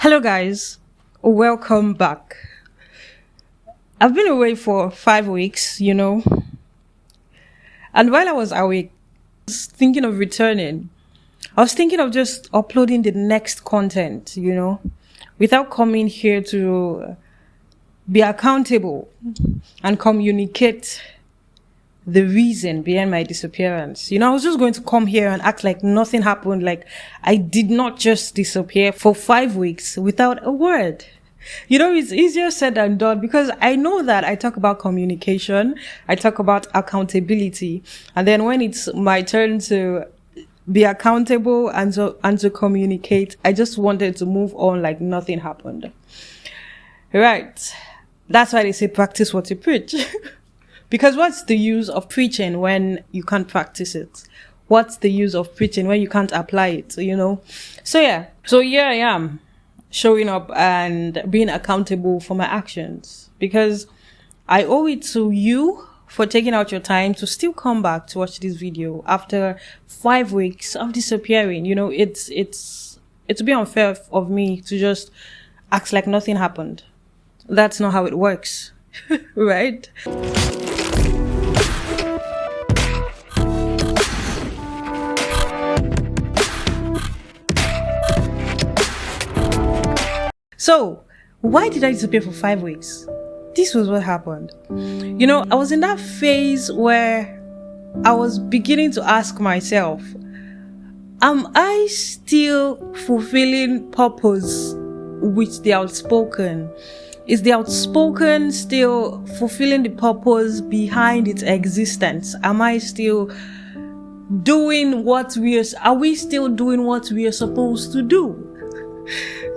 Hello guys, welcome back. I've been away for 5 weeks, and while I was away, I was thinking of returning. I was thinking of just uploading the next content, without coming here to be accountable and communicate the reason behind my disappearance. I was just going to come here and act like nothing happened, like I did not just disappear for 5 weeks without a word. It's easier said than done because I know that I talk about communication, I talk about accountability, and then when it's my turn to be accountable and to communicate, I just wanted to move on like nothing happened. Right. That's why they say practice what you preach. Because what's the use of preaching when you can't practice it? What's the use of preaching when you can't apply it, So here I am, showing up and being accountable for my actions. Because I owe it to you for taking out your time to still come back to watch this video after 5 weeks of disappearing. It's a bit unfair of me to just act like nothing happened. That's not how it works, right? So, why did I disappear for 5 weeks? This was what happened. I was in that phase where I was beginning to ask myself, am I still fulfilling purpose with the outspoken? Is the outspoken still fulfilling the purpose behind its existence? Am I still doing are we still doing what we are supposed to do?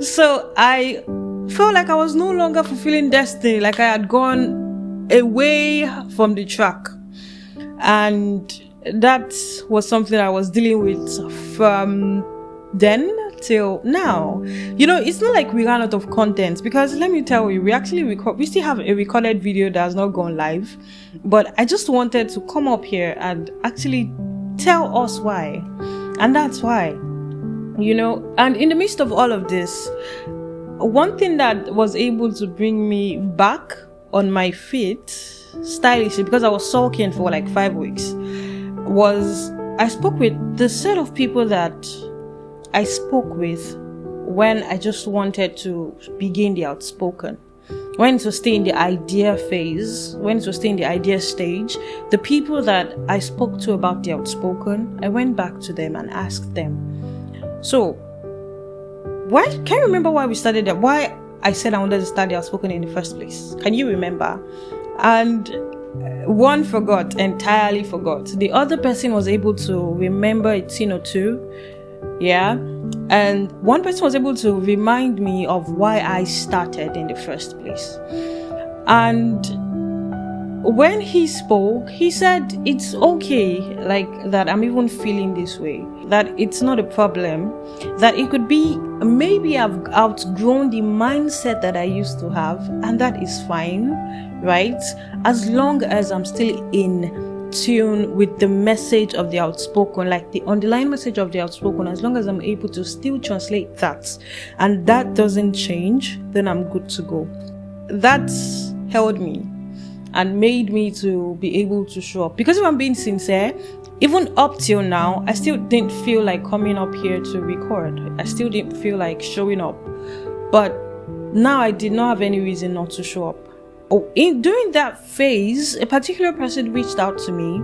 So I felt like I was no longer fulfilling destiny, like I had gone away from the track. And that was something I was dealing with from then till now. It's not like we ran out of content, because let me tell you, we still have a recorded video that has not gone live. But I just wanted to come up here and actually tell us why. And that's why. And in the midst of all of this, one thing that was able to bring me back on my feet stylishly, because I was sulking for like 5 weeks, was I spoke with the set of people that I spoke with when I just wanted to begin the outspoken. When to stay in the idea phase, when to stay in the idea stage, the people that I spoke to about the outspoken, I went back to them and asked them, so, can you remember why we started that? Why I said I wanted to start the outspoken in the first place? Can you remember? And one entirely forgot. The other person was able to remember a thing or two. Yeah. And one person was able to remind me of why I started in the first place. And when he spoke, he said it's okay, like that I'm even feeling this way, that it's not a problem, that it could be maybe I've outgrown the mindset that I used to have, and that is fine, right? As long as I'm still in tune with the message of the outspoken, like the underlying message of the outspoken, as long as I'm able to still translate that, and that doesn't change, then I'm good to go. That's held me and made me to be able to show up. Because if I'm being sincere, even up till now, I still didn't feel like coming up here to record. I still didn't feel like showing up. But now I did not have any reason not to show up. During that phase, a particular person reached out to me.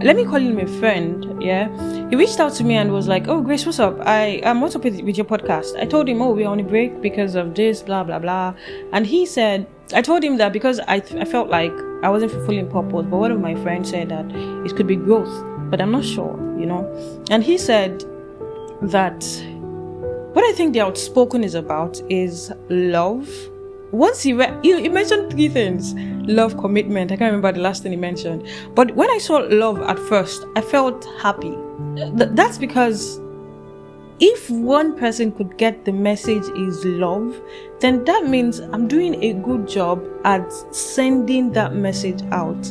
Let me call him a friend, yeah? He reached out to me and was like, oh, Grace, what's up? What's up with your podcast? I told him, we're on a break because of this, blah, blah, blah. And he said, I told him that because I felt like I wasn't fulfilling purpose, but one of my friends said that it could be growth, but I'm not sure, And he said that what I think the outspoken is about is love. Once he mentioned 3 things: love, commitment. I can't remember the last thing he mentioned. But when I saw love at first, I felt happy. That's because if one person could get the message is love, then that means I'm doing a good job at sending that message out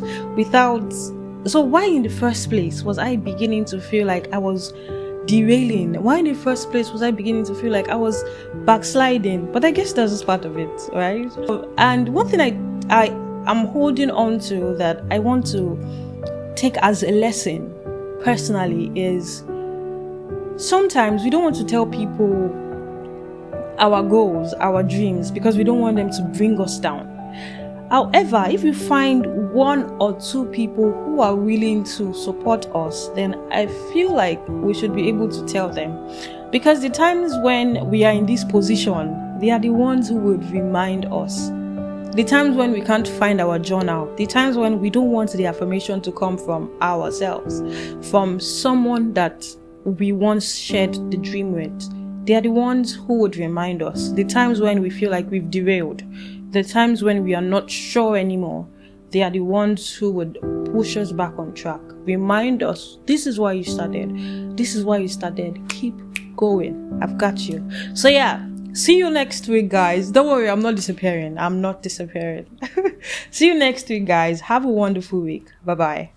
So why in the first place was I beginning to feel like I was derailing? Why in the first place was I beginning to feel like I was backsliding? But I guess that's just part of it, right? And one thing I'm holding on to that I want to take as a lesson personally is sometimes we don't want to tell people our goals, our dreams, because we don't want them to bring us down. However, if you find one or two people who are willing to support us, then I feel like we should be able to tell them. Because the times when we are in this position, they are the ones who would remind us. The times when we can't find our journal, the times when we don't want the affirmation to come from ourselves, from someone that we once shared the dream with, they are the ones who would remind us. The times when we feel like we've derailed, the times when we are not sure anymore, they are the ones who would push us back on track, remind us, this is why you started, this is why you started, keep going, I've got you. So yeah, see you next week, guys. Don't worry, I'm not disappearing. See you next week, guys. Have a wonderful week. Bye-bye.